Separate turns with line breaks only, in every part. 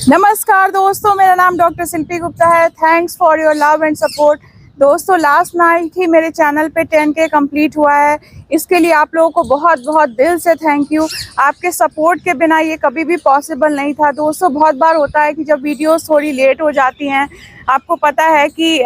नमस्कार दोस्तों, मेरा नाम डॉक्टर शिल्पी गुप्ता है। Thanks for your love and support. दोस्तों, लास्ट नाइट ही मेरे चैनल पे 10K कंप्लीट हुआ है। इसके लिए आप लोगों को बहुत बहुत दिल से थैंक यू। आपके सपोर्ट के बिना ये कभी भी पॉसिबल नहीं था। दोस्तों, बहुत बार होता है कि जब वीडियोस थोड़ी लेट हो जाती हैं, आपको पता है कि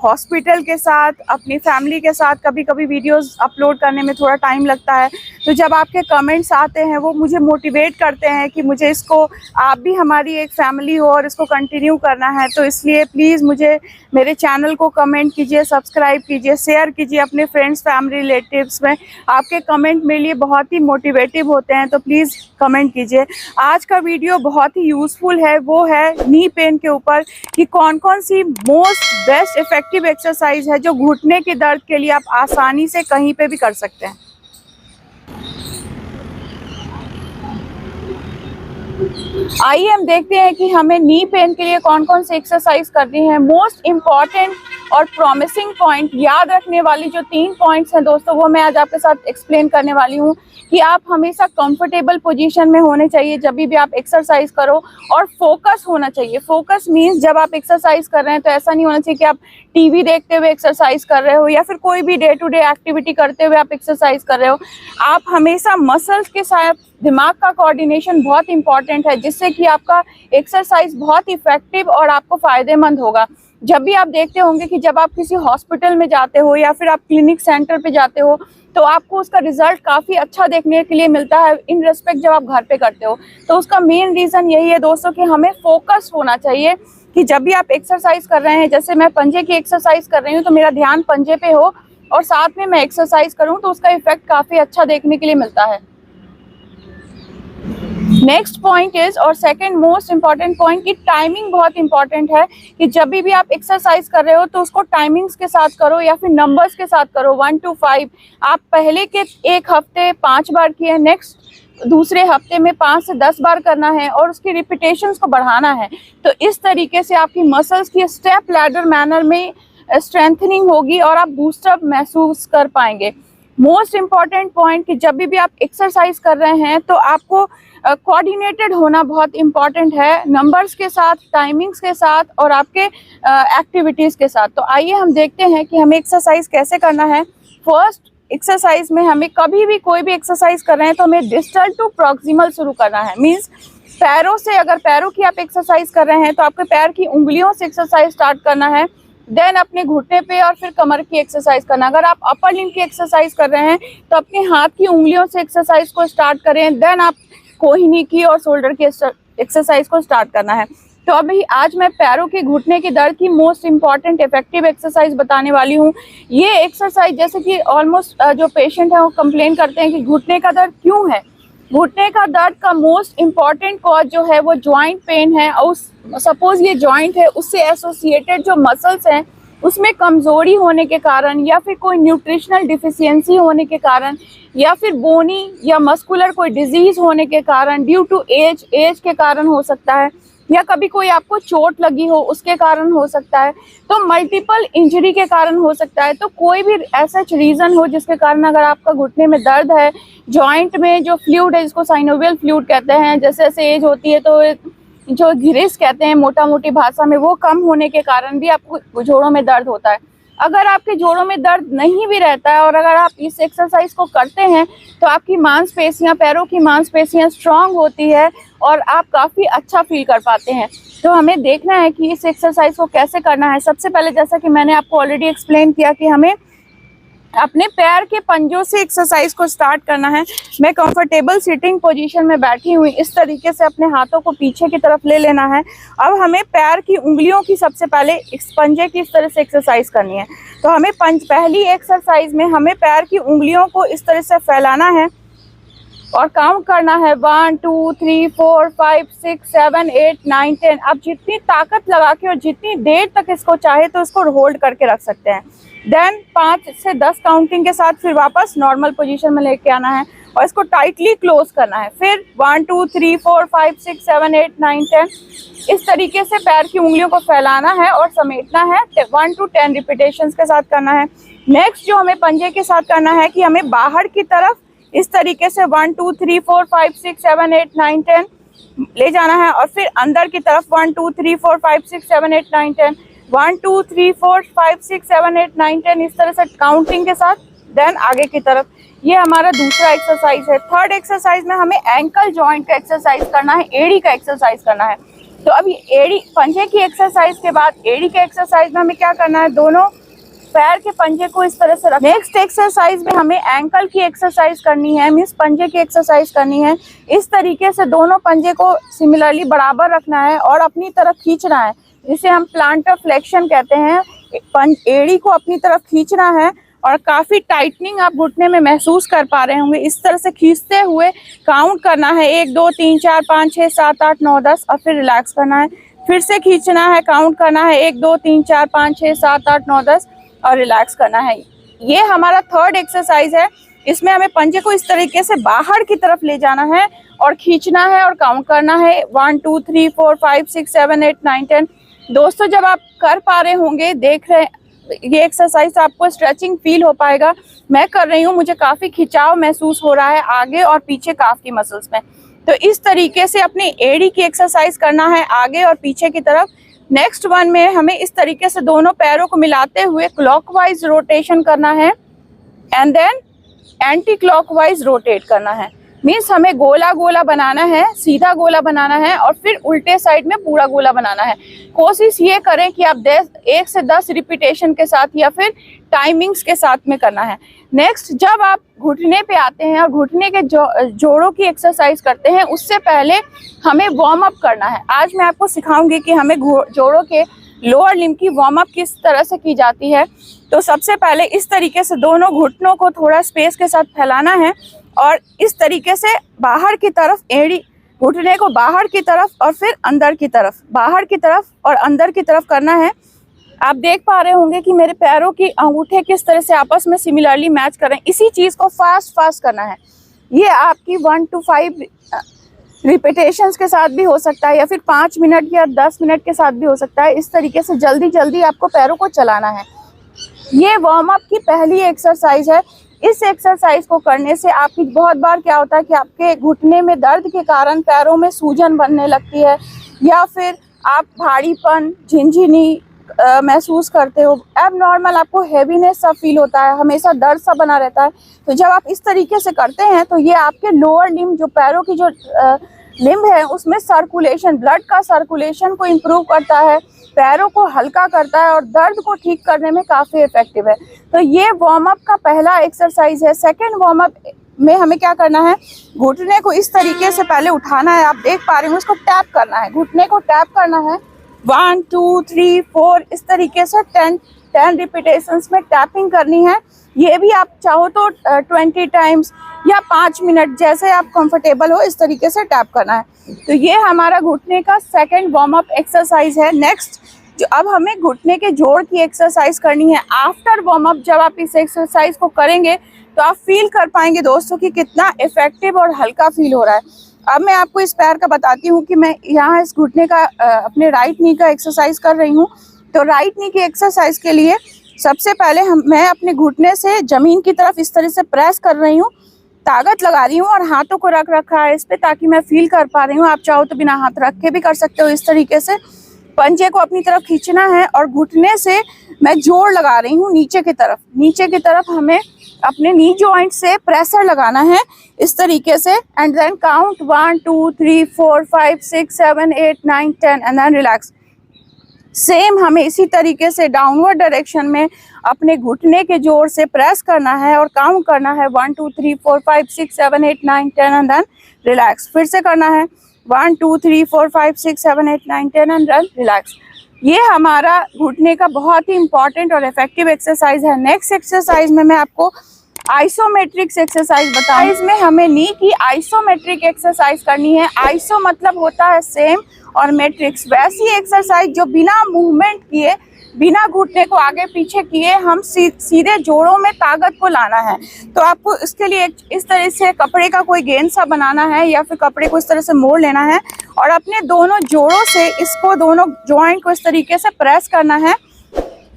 हॉस्पिटल के साथ, अपनी फैमिली के साथ कभी कभी वीडियोस अपलोड करने में थोड़ा टाइम लगता है। तो जब आपके कमेंट्स आते हैं, वो मुझे मोटिवेट करते हैं कि मुझे इसको, आप भी हमारी एक फैमिली हो और इसको कंटिन्यू करना है। तो इसलिए प्लीज़ मुझे मेरे चैनल को कमेंट कीजिए, सब्सक्राइब कीजिए, शेयर कीजिए अपने फ्रेंड्स, फैमिली, रिलेटिव्स में। आपके कमेंट मेरे लिए बहुत ही मोटिवेटिव होते हैं, तो प्लीज़ कमेंट कीजिए। आज का वीडियो बहुत ही यूज़फुल है, वो है नी पेन के ऊपर कि कौन कौन सी मोस्ट बेस्ट इफेक्टिव एक्सरसाइज है जो घुटने के दर्द के लिए आप आसानी से कहीं पे भी कर सकते हैं। आइए हम देखते हैं कि हमें नी पेन के लिए कौन कौन सी एक्सरसाइज करनी है। मोस्ट इम्पॉर्टेंट और प्रॉमिसिंग पॉइंट, याद रखने वाली जो 3 पॉइंट्स हैं दोस्तों, वो मैं आज आपके साथ एक्सप्लेन करने वाली हूँ कि आप हमेशा कंफर्टेबल पोजीशन में होने चाहिए जब भी आप एक्सरसाइज करो, और फोकस होना चाहिए। फोकस मीन्स जब आप एक्सरसाइज कर रहे हैं तो ऐसा नहीं होना चाहिए कि आप टीवी देखते हुए एक्सरसाइज कर रहे हो या फिर कोई भी डे टू डे एक्टिविटी करते हुए आप एक्सरसाइज कर रहे हो। आप हमेशा मसल्स के साथ दिमाग का कोऑर्डिनेशन बहुत इंपॉर्टेंट है, जिससे कि आपका एक्सरसाइज बहुत इफेक्टिव और आपको फायदेमंद होगा। जब भी आप देखते होंगे कि जब आप किसी हॉस्पिटल में जाते हो या फिर आप क्लिनिक सेंटर पे जाते हो, तो आपको उसका रिजल्ट काफ़ी अच्छा देखने के लिए मिलता है इन रेस्पेक्ट जब आप घर पे करते हो। तो उसका मेन रीज़न यही है दोस्तों कि हमें फोकस होना चाहिए कि जब भी आप एक्सरसाइज कर रहे हैं, जैसे मैं पंजे की एक्सरसाइज कर रही हूँ तो मेरा ध्यान पंजे पे हो और साथ में मैं एक्सरसाइज करूँ, तो उसका इफेक्ट काफ़ी अच्छा देखने के लिए मिलता है। नेक्स्ट पॉइंट इज, और सेकंड मोस्ट इम्पॉर्टेंट पॉइंट, कि टाइमिंग बहुत इंपॉर्टेंट है कि जब भी आप एक्सरसाइज कर रहे हो तो उसको टाइमिंग्स के साथ करो या फिर नंबर्स के साथ करो, 1 to 5। आप पहले के एक हफ्ते 5 बार किए, नेक्स्ट दूसरे हफ्ते में 5 से 10 बार करना है और उसकी रिपीटेशंस को बढ़ाना है। तो इस तरीके से आपकी मसल्स की स्टेप लैडर मैनर में स्ट्रेंथनिंग होगी और आप बूस्टअप महसूस कर पाएंगे। मोस्ट इम्पॉर्टेंट पॉइंट कि जब भी आप एक्सरसाइज कर रहे हैं तो आपको कोऑर्डिनेटेड होना बहुत इम्पॉर्टेंट है, नंबर्स के साथ, टाइमिंग्स के साथ और आपके एक्टिविटीज़ के साथ। तो आइए हम देखते हैं कि हमें एक्सरसाइज कैसे करना है। फर्स्ट एक्सरसाइज में हमें कभी भी कोई भी एक्सरसाइज कर रहे हैं तो हमें डिस्टल टू प्रॉक्सिमल शुरू करना है। मीन्स पैरों से, अगर पैरों की आप एक्सरसाइज कर रहे हैं तो आपके पैर की उंगलियों से एक्सरसाइज स्टार्ट करना है, देन अपने घुटने पे और फिर कमर की एक्सरसाइज करना। अगर आप अपर लिम्ब की एक्सरसाइज कर रहे हैं तो अपने हाथ की उंगलियों से एक्सरसाइज को स्टार्ट करें, देन आप कोहिनी की और शोल्डर की एक्सरसाइज को स्टार्ट करना है। तो अभी आज मैं पैरों के घुटने के दर्द की मोस्ट इम्पॉर्टेंट इफेक्टिव एक्सरसाइज बताने वाली हूँ। ये एक्सरसाइज, जैसे कि ऑलमोस्ट जो पेशेंट है वो कंप्लेन करते हैं कि घुटने का दर्द क्यों है। घुटने का दर्द का मोस्ट इम्पॉर्टेंट कॉज जो है वो जॉइंट पेन है, और सपोज ये जॉइंट है, उससे एसोसिएटेड जो मसल्स हैं उसमें कमज़ोरी होने के कारण, या फिर कोई न्यूट्रिशनल डिफिशियंसी होने के कारण, या फिर बोनी या मस्कुलर कोई डिजीज़ होने के कारण, ड्यू टू एज के कारण हो सकता है, या कभी कोई आपको चोट लगी हो उसके कारण हो सकता है, तो मल्टीपल इंजरी के कारण हो सकता है। तो कोई भी ऐसा रीज़न हो जिसके कारण अगर आपका घुटने में दर्द है, जॉइंट में जो फ्लूइड है जिसको साइनोवियल फ्लूइड कहते हैं, जैसे जैसे एज होती है तो जो ग्रीस कहते हैं मोटा मोटी भाषा में, वो कम होने के कारण भी आपको जोड़ों में दर्द होता है। अगर आपके जोड़ों में दर्द नहीं भी रहता है और अगर आप इस एक्सरसाइज को करते हैं तो आपकी मांसपेशियां, पैरों की मांसपेशियां स्ट्रांग होती है और आप काफ़ी अच्छा फील कर पाते हैं। तो हमें देखना है कि इस एक्सरसाइज को कैसे करना है। सबसे पहले, जैसा कि मैंने आपको ऑलरेडी एक्सप्लेन किया, कि हमें अपने पैर के पंजों से एक्सरसाइज को स्टार्ट करना है। मैं कंफर्टेबल सिटिंग पोजीशन में बैठी हुई, इस तरीके से अपने हाथों को पीछे की तरफ ले लेना है। अब हमें पैर की उंगलियों की सबसे पहले पंजे की इस तरह से एक्सरसाइज करनी है। तो हमें पहली एक्सरसाइज में हमें पैर की उंगलियों को इस तरह से फैलाना है और काउंट करना है 1 2 3 4 5 6 7 8 9 10। आप जितनी ताकत लगा के और जितनी देर तक इसको चाहे तो इसको होल्ड करके रख सकते हैं। देन 5 से 10 काउंटिंग के साथ फिर वापस नॉर्मल पोजीशन में लेके आना है और इसको टाइटली क्लोज करना है। फिर 1 2 3 4 5 6 7 8 9 10 इस तरीके से पैर की उंगलियों को फैलाना है और समेटना है। 1 to 10 रिपीटेशंस के साथ करना है। नेक्स्ट जो हमें पंजे के साथ करना है कि हमें बाहर की तरफ इस तरीके से 1 2 3 4 5 6 7 8 9 10 ले जाना है और फिर अंदर की तरफ 1 2 3 4 5 6 7 8 9 10 1 2 3 4 5 6 7 8 9 10 इस तरह से काउंटिंग के साथ देन आगे की तरफ। ये हमारा दूसरा एक्सरसाइज है। थर्ड एक्सरसाइज में हमें एंकल जॉइंट का एक्सरसाइज करना है, एड़ी का एक्सरसाइज करना है। तो अभी एड़ी पंजे की एक्सरसाइज के बाद एड़ी के एक्सरसाइज में हमें क्या करना है, दोनों पैर के पंजे को इस तरह से रख। नेक्स्ट एक्सरसाइज में हमें एंकल की एक्सरसाइज करनी है, मीन्स पंजे की एक्सरसाइज करनी है। इस तरीके से दोनों पंजे को सिमिलरली बराबर रखना है और अपनी तरफ खींचना है, जिसे हम प्लांटर फ्लेक्शन कहते हैं। एड़ी को अपनी तरफ खींचना है और काफी टाइटनिंग आप घुटने में महसूस कर पा रहे होंगे। इस तरह से खींचते हुए काउंट करना है 1 2 3 4 5 6 7 8 9 10 और फिर रिलैक्स करना है। फिर से खींचना है, काउंट करना है 1 2 3 4 5 6 7 8 9 10 और रिलैक्स करना है। ये हमारा थर्ड एक्सरसाइज है। इसमें हमें पंजे को इस तरीके से बाहर की तरफ ले जाना है और खींचना है और काउंट करना है 1 2 3 4 5 6 7 8 9 10। दोस्तों जब आप कर पा रहे होंगे, देख रहे ये एक्सरसाइज, तो आपको स्ट्रेचिंग फील हो पाएगा। मैं कर रही हूँ, मुझे काफी खिंचाव महसूस हो रहा है आगे और पीछे काफ की मसल्स में। तो इस तरीके से अपनी एड़ी की एक्सरसाइज करना है आगे और पीछे की तरफ। नेक्स्ट वन में हमें इस तरीके से दोनों पैरों को मिलाते हुए क्लॉकवाइज रोटेशन करना है and then anti clockwise rotate करना है। मीन्स हमें गोला गोला बनाना है, सीधा गोला बनाना है और फिर उल्टे साइड में पूरा गोला बनाना है। कोशिश ये करें कि आप 1 से 10 रिपीटेशन के साथ या फिर टाइमिंग्स के साथ में करना है। नेक्स्ट, जब आप घुटने पे आते हैं और घुटने के जोड़ों की एक्सरसाइज करते हैं, उससे पहले हमें वार्म अप करना है। आज मैं आपको सिखाऊंगी कि हमें जोड़ों के लोअर लिम्ब की वार्म अप किस तरह से की जाती है। तो सबसे पहले इस तरीके से दोनों घुटनों को थोड़ा स्पेस के साथ फैलाना है और इस तरीके से बाहर की तरफ एड़ी घुटने को बाहर की तरफ और फिर अंदर की तरफ, बाहर की तरफ और अंदर की तरफ करना है। आप देख पा रहे होंगे कि मेरे पैरों की अंगूठे किस तरह से आपस में सिमिलरली मैच कर रहे हैं। इसी चीज़ को फास्ट करना है। ये आपकी 1 to 5 रिपीटेशंस के साथ भी हो सकता है या फिर 5 मिनट या 10 मिनट के साथ भी हो सकता है। इस तरीके से जल्दी जल्दी आपको पैरों को चलाना है। ये वार्म अप की पहली एक्सरसाइज है। इस एक्सरसाइज को करने से आपकी बहुत बार क्या होता है कि आपके घुटने में दर्द के कारण पैरों में सूजन बनने लगती है या फिर आप भारीपन, झिनझिनी महसूस करते हो, एबनॉर्मल आपको हैवीनेस सा फील होता है, हमेशा दर्द सा बना रहता है। तो जब आप इस तरीके से करते हैं तो ये आपके लोअर लिम्ब, जो पैरों की जो लिम्ब है, उसमें सर्कुलेशन, ब्लड का सर्कुलेशन को इम्प्रूव करता है, पैरों को हल्का करता है और दर्द को ठीक करने में काफ़ी इफेक्टिव है। तो ये वार्म अप का पहला एक्सरसाइज है। सेकेंड वार्म अप में हमें क्या करना है, घुटने को इस तरीके से पहले उठाना है। आप देख पा रहे हो, इसको टैप करना है, घुटने को टैप करना है 1 2 3 4 इस तरीके से 10 रिपीटेशंस में टैपिंग करनी है। ये भी आप चाहो तो 20 टाइम्स या 5 मिनट, जैसे आप कंफर्टेबल हो इस तरीके से टैप करना है। तो ये हमारा घुटने का सेकंड वार्म अप एक्सरसाइज है। नेक्स्ट, जो अब हमें घुटने के जोड़ की एक्सरसाइज करनी है। आफ्टर वार्म अप जब आप इस एक्सरसाइज को करेंगे तो आप फील कर पाएंगे दोस्तों कि कितना इफेक्टिव और हल्का फील हो रहा है। अब मैं आपको इस पैर का बताती हूँ कि मैं यहाँ इस घुटने का अपने राइट नी का एक्सरसाइज कर रही हूँ। तो राइट नी की एक्सरसाइज के लिए सबसे पहले मैं अपने घुटने से जमीन की तरफ इस तरह से प्रेस कर रही हूँ, ताकत लगा रही हूँ और हाथों को रख रखा है इस पे, ताकि मैं फील कर पा रही हूँ। आप चाहो तो बिना हाथ रख के भी कर सकते हो। इस तरीके से पंजे को अपनी तरफ खींचना है और घुटने से मैं जोड़ लगा रही हूँ नीचे की तरफ। नीचे की तरफ हमें अपने नी जॉइंट से प्रेशर लगाना है इस तरीके से and then count 1 2 3 4 5 6 7 8 9 10 and then relax. Same हमें इसी तरीके से डाउनवर्ड डायरेक्शन में अपने घुटने के जोर से प्रेस करना है और काउंट करना है 1 2 3 4 5 6 7 8 9 10 एंड देन रिलैक्स। फिर से करना है 1 2 3 4 5 6 7 8 9 10 एंड देन रिलैक्स। ये हमारा घुटने का बहुत ही इंपॉर्टेंट और इफेक्टिव एक्सरसाइज है। नेक्स्ट एक्सरसाइज में मैं आपको आइसोमेट्रिक्स एक्सरसाइज बताऊं। इसमें हमें नी की आइसोमेट्रिक एक्सरसाइज करनी है। आइसो मतलब होता है सेम और मैट्रिक्स वैसी एक्सरसाइज जो बिना मूवमेंट किए, बिना घुटने को आगे पीछे किए हम सीधे जोड़ों में ताकत को लाना है। तो आपको इसके लिए इस तरह से कपड़े का कोई गेंद सा बनाना है या फिर कपड़े को इस तरह से मोड़ लेना है और अपने दोनों जोड़ों से इसको, दोनों जॉइंट को इस तरीके से प्रेस करना है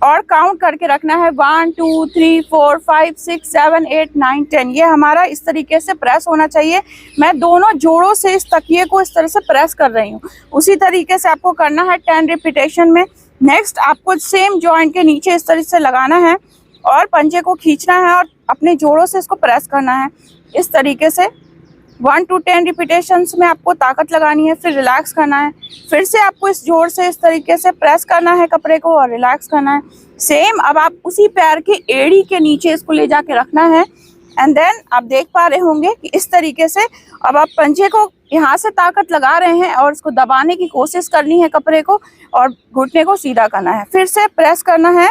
और काउंट करके रखना है 1 2 3 4 5 6 7 8 9 10। ये हमारा इस तरीके से प्रेस होना चाहिए। मैं दोनों जोड़ों से इस तकिए को इस तरह से प्रेस कर रही हूँ। उसी तरीके से आपको करना है 10 रिपीटेशन में। नेक्स्ट आपको सेम जॉइंट के नीचे इस तरह से लगाना है और पंजे को खींचना है और अपने जोड़ों से इसको प्रेस करना है इस तरीके से। 1 to 10 रिपीटेशंस में आपको ताकत लगानी है, फिर रिलैक्स करना है। फिर से आपको इस जोड़ से इस तरीके से प्रेस करना है कपड़े को और रिलैक्स करना है। सेम अब आप उसी पैर के एड़ी के नीचे इसको ले जाके रखना है एंड देन आप देख पा रहे होंगे कि इस तरीके से अब आप पंजे को यहाँ से ताकत लगा रहे हैं और इसको दबाने की कोशिश करनी है कपड़े को और घुटने को सीधा करना है। फिर से प्रेस करना है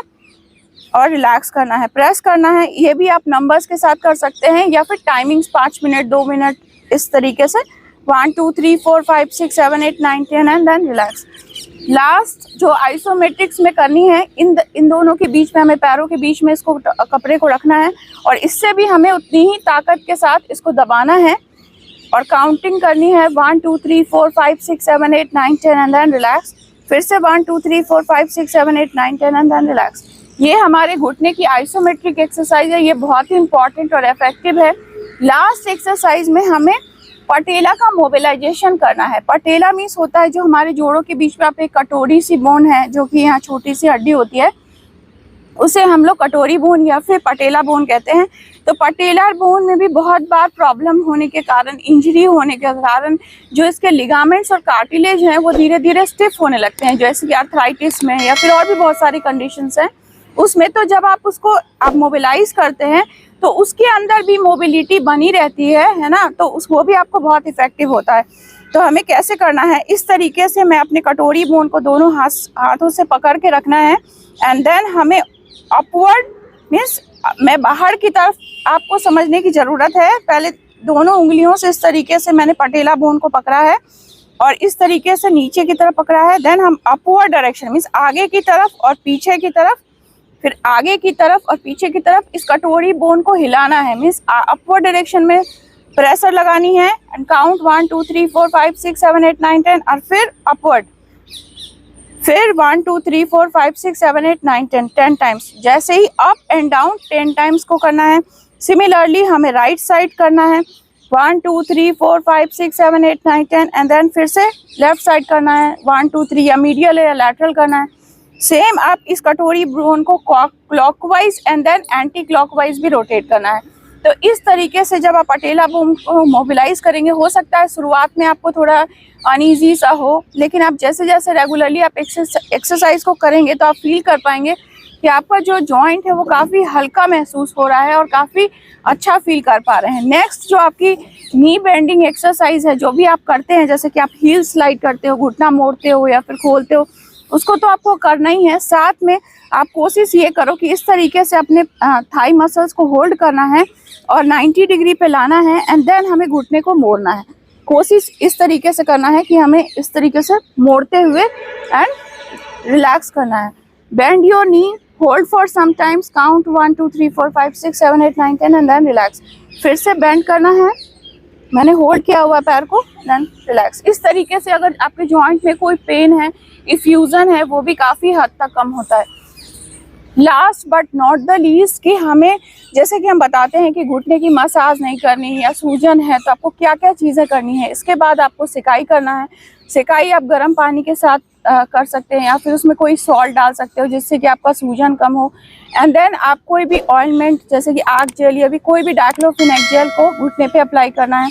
और रिलैक्स करना है, प्रेस करना है। ये भी आप नंबर्स के साथ कर सकते हैं या फिर टाइमिंग्स 5 मिनट 2 मिनट इस तरीके से 1 2 3 4 5 6 7 8 9 10 एंड देन रिलैक्स। लास्ट जो आइसोमेट्रिक्स में करनी है, इन दोनों के बीच में, हमें पैरों के बीच में इसको कपड़े को रखना है और इससे भी हमें उतनी ही ताकत के साथ इसको दबाना है और काउंटिंग करनी है 1 2 3 4 5 6 7 8 9 10 एंड देन रिलैक्स। फिर से 1 2 3 4 5 6 7 8 9 10 एंड देन रिलैक्स। ये हमारे घुटने की आइसोमेट्रिक एक्सरसाइज है। ये बहुत ही इंपॉर्टेंट और इफेक्टिव है। लास्ट एक्सरसाइज में हमें पटेला का मोबिलाइजेशन करना है। पटेला मीन्स होता है जो हमारे जोड़ों के बीच में आप एक कटोरी सी बोन है जो कि यहाँ छोटी सी हड्डी होती है, उसे हम लोग कटोरी बोन या फिर पटेला बोन कहते हैं। तो पटेला बोन में भी बहुत बार प्रॉब्लम होने के कारण, इंजरी होने के कारण जो इसके लिगामेंट्स और कार्टिलेज हैं वो धीरे धीरे स्टिफ होने लगते हैं, जैसे कि आर्थराइटिस में या फिर और भी बहुत सारी कंडीशंस हैं उसमें। तो जब आप उसको मोबिलाइज करते हैं तो उसके अंदर भी मोबिलिटी बनी रहती है ना, तो वो भी आपको बहुत इफेक्टिव होता है। तो हमें कैसे करना है, इस तरीके से मैं अपने कटोरी बोन को दोनों हाथों से पकड़ के रखना है एंड देन हमें अपवर्ड मीन्स मैं बाहर की तरफ, आपको समझने की ज़रूरत है। पहले दोनों उंगलियों से इस तरीके से मैंने पटेला बोन को पकड़ा है और इस तरीके से नीचे की तरफ पकड़ा है। देन हम अपवर्ड डायरेक्शन मीन्स आगे की तरफ और पीछे की तरफ, फिर आगे की तरफ और पीछे की तरफ इस कटोरी बोन को हिलाना है। मीन्स अपवर्ड डायरेक्शन में प्रेशर लगानी है एंड काउंट 1 2 3 4 5 6 7 8 9 10 और फिर अपवर्ड, फिर 1 2 3 4 5 6 7 8 9 10 टाइम्स। जैसे ही अप एंड डाउन 10 टाइम्स को करना है। सिमिलरली हमें राइट साइड करना है 1 2 3 4 5 6 7 8 9 10 एंड देन फिर से लेफ्ट साइड करना है 1 2 3 या मीडियल या लैटरल करना है। सेम आप इस कटोरी बोन को clockwise and then anti clockwise भी रोटेट करना है। तो इस तरीके से जब आप पटेला बोन को मोबिलाइज करेंगे, हो सकता है शुरुआत में आपको थोड़ा अनईजी सा हो, लेकिन आप जैसे जैसे रेगुलरली आप एक्सरसाइज को करेंगे तो आप फील कर पाएंगे कि आपका जो जॉइंट है वो काफ़ी हल्का महसूस हो रहा है और काफ़ी अच्छा फील कर पा रहे हैं। नेक्स्ट जो आपकी नी बेंडिंग एक्सरसाइज है, जो भी आप करते हैं, जैसे कि आप हील स्लाइड करते हो, घुटना मोड़ते हो या फिर खोलते हो, उसको तो आपको करना ही है। साथ में आप कोशिश ये करो कि इस तरीके से अपने थाई मसल्स को होल्ड करना है और 90 डिग्री पे लाना है एंड देन हमें घुटने को मोड़ना है। कोशिश इस तरीके से करना है कि हमें इस तरीके से मोड़ते हुए एंड रिलैक्स करना है। Bend your knee, hold for some times, count 1 2 3 4 5 6 7 8 9 10 and then relax. फिर से बेंड करना है, मैंने होल्ड किया हुआ पैर को, देन रिलैक्स। इस तरीके से अगर आपके जॉइंट में कोई पेन है, इफ्यूजन है, वो भी काफ़ी हद तक कम होता है। Last but not the least कि हमें, जैसे कि हम बताते हैं कि घुटने की मसाज नहीं करनी या सूजन है तो आपको क्या क्या चीज़ें करनी है। इसके बाद आपको सिकाई करना है। सिकाई आप गर्म पानी के साथ कर सकते हैं या फिर उसमें कोई सॉल्ट डाल सकते हो जिससे कि आपका सूजन कम हो। एंड देन आप कोई भी ऑइलमेंट जैसे कि आग जेल या भी कोई भी डाइक्लोफिनेक जेल को घुटने पे अप्लाई करना है।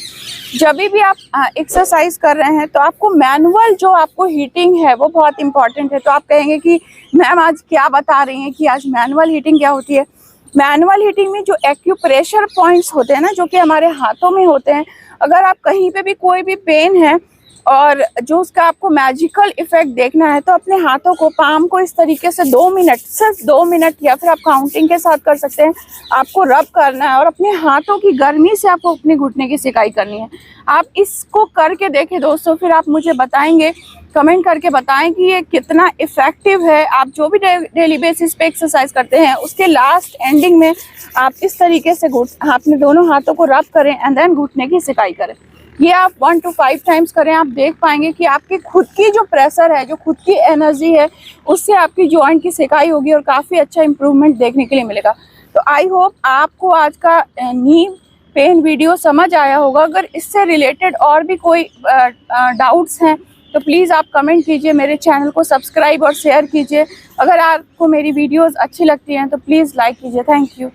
जब भी आप एक्सरसाइज कर रहे हैं तो आपको मैनुअल जो आपको हीटिंग है वो बहुत इंपॉर्टेंट है। तो आप कहेंगे कि मैम आज क्या बता रही हैं कि आज मैनुअल हीटिंग क्या होती है। मैनुअल हीटिंग में जो एक्यूप्रेशर पॉइंट्स होते हैं ना, जो कि हमारे हाथों में होते हैं, अगर आप कहीं पे भी कोई भी पेन है और जो उसका आपको मैजिकल इफेक्ट देखना है तो अपने हाथों को, पाम को इस तरीके से 2 मिनट, सिर्फ 2 मिनट या फिर आप काउंटिंग के साथ कर सकते हैं, आपको रब करना है और अपने हाथों की गर्मी से आपको अपने घुटने की सिकाई करनी है। आप इसको करके देखें दोस्तों, फिर आप मुझे बताएंगे, कमेंट करके बताएं कि ये कितना इफेक्टिव है। आप जो भी डेली बेसिस पे एक्सरसाइज करते हैं उसके लास्ट एंडिंग में आप इस तरीके से अपने दोनों हाथों को रब करें एंड देन घुटने की सिकाई करें। ये आप 1 to 5 टाइम्स करें, आप देख पाएंगे कि आपकी खुद की जो प्रेशर है, जो खुद की एनर्जी है, उससे आपकी जॉइंट की सिकाई होगी और काफ़ी अच्छा इंप्रूवमेंट देखने के लिए मिलेगा। तो आई होप आपको आज का नी पेन वीडियो समझ आया होगा। अगर इससे रिलेटेड और भी कोई डाउट्स हैं तो प्लीज़ आप कमेंट कीजिए, मेरे चैनल को सब्सक्राइब और शेयर कीजिए। अगर आपको मेरी वीडियोस अच्छी लगती हैं तो प्लीज़ लाइक कीजिए। Thank you.